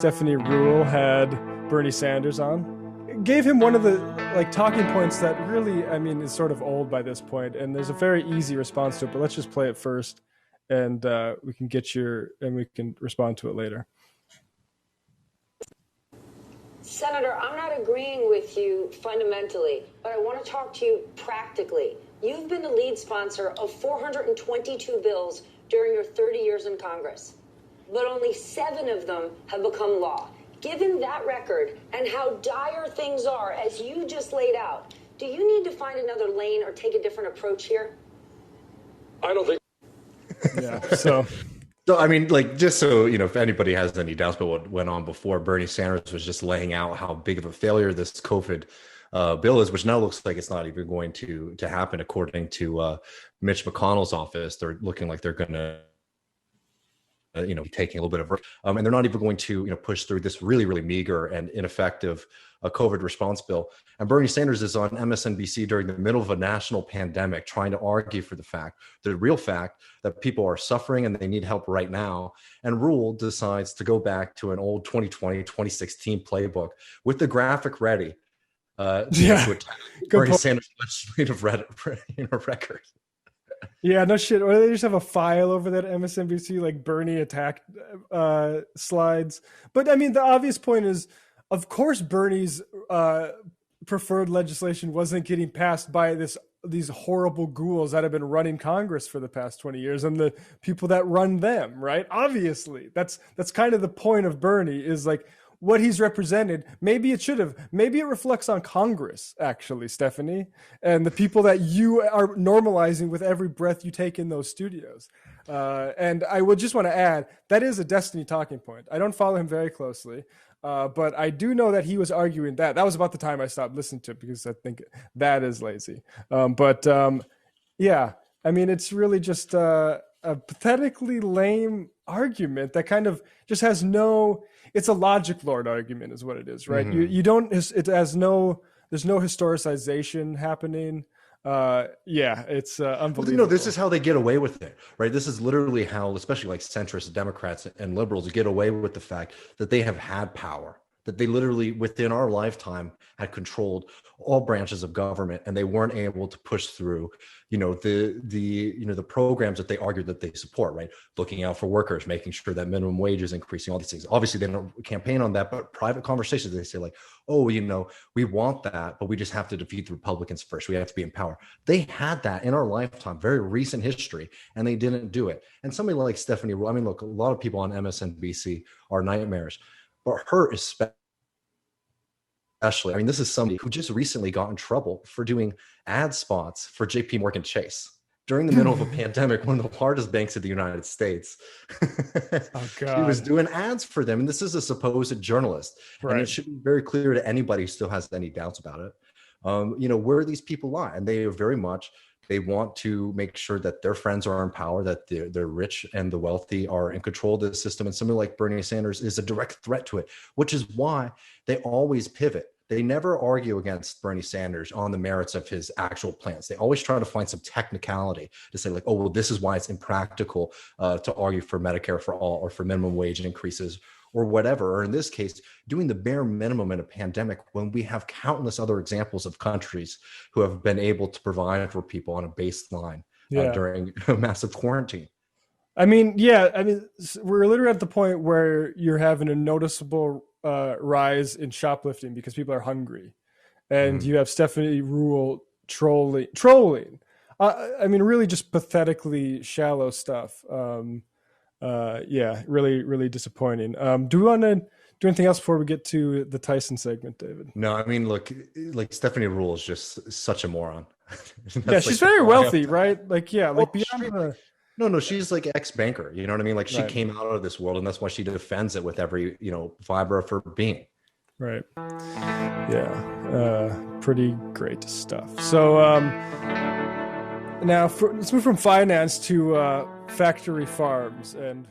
Stephanie Ruhle had Bernie Sanders on. It gave him one of the talking points that really, is sort of old by this point, and there's a very easy response to it. But let's just play it first, and we can respond to it later. Senator, I'm not agreeing with you fundamentally, but I want to talk to you practically. You've been the lead sponsor of 422 bills during your 30 years in Congress, but only 7 of them have become law. Given that record and how dire things are, as you just laid out, do you need to find another lane or take a different approach here? I don't think. Yeah. So, just so, if anybody has any doubts about what went on before, Bernie Sanders was just laying out how big of a failure this COVID bill is, which now looks like it's not even going to happen, according to Mitch McConnell's office. They're looking like they're going to taking a little bit of, and they're not even going to, push through this really, really meager and ineffective COVID response bill. And Bernie Sanders is on MSNBC during the middle of a national pandemic, trying to argue for the real fact that people are suffering and they need help right now. And Ruhle decides to go back to an old 2020, 2016 playbook with the graphic ready to attack Bernie Sanders' legislative record. Yeah, no shit. Or they just have a file over that MSNBC, like Bernie attack slides. But the obvious point is, of course, Bernie's preferred legislation wasn't getting passed by these horrible ghouls that have been running Congress for the past 20 years and the people that run them, right? Obviously, that's kind of the point of Bernie, is like what he's represented. Maybe it reflects on Congress, actually, Stephanie, and the people that you are normalizing with every breath you take in those studios. And I would just want to add, that is a Destiny talking point. I don't follow him very closely, but I do know that he was arguing that. That was about the time I stopped listening to it, because I think that is lazy. It's really just a pathetically lame argument that kind of just has it's a logic lord argument is what it is, right? Mm-hmm. There's no historicization happening. It's unbelievable. This is how they get away with it, right? This is literally how, especially like centrist Democrats and liberals, get away with the fact that they have had power, that they literally within our lifetime had controlled all branches of government, and they weren't able to push through, the programs that they argued that they support, right? Looking out for workers, making sure that minimum wage is increasing, all these things. Obviously, they don't campaign on that, but private conversations, they say like, oh, we want that, but we just have to defeat the Republicans first. We have to be in power. They had that in our lifetime, very recent history, and they didn't do it. And somebody like Stephanie Ruhle, look, a lot of people on MSNBC are nightmares, but her especially. This is somebody who just recently got in trouble for doing ad spots for JP Morgan Chase during the middle of a pandemic, one of the largest banks in the United States. Oh, God. She was doing ads for them. And this is a supposed journalist. Right. And it should be very clear to anybody who still has any doubts about it, where these people lie. And they are they want to make sure that their friends are in power, that they're rich and the wealthy are in control of the system. And somebody like Bernie Sanders is a direct threat to it, which is why they always pivot. They never argue against Bernie Sanders on the merits of his actual plans. They always try to find some technicality to say like, oh, well, this is why it's impractical to argue for Medicare for all or for minimum wage increases or whatever. Or in this case, doing the bare minimum in a pandemic when we have countless other examples of countries who have been able to provide for people on a baseline during a massive quarantine. We're literally at the point where you're having a noticeable rise in shoplifting because people are hungry, and you have Stephanie Ruhle trolling. Really just pathetically shallow stuff. Really, really disappointing. Do we want to do anything else before we get to the Tyson segment, David? No, look, like Stephanie Ruhle is just such a moron. Yeah, she's very wealthy, right? Beyond No, she's like ex-banker. You know what I mean? Like she came out of this world, and that's why she defends it with every, fiber of her being. Right. Yeah. Pretty great stuff. So now let's move from finance to factory farms. And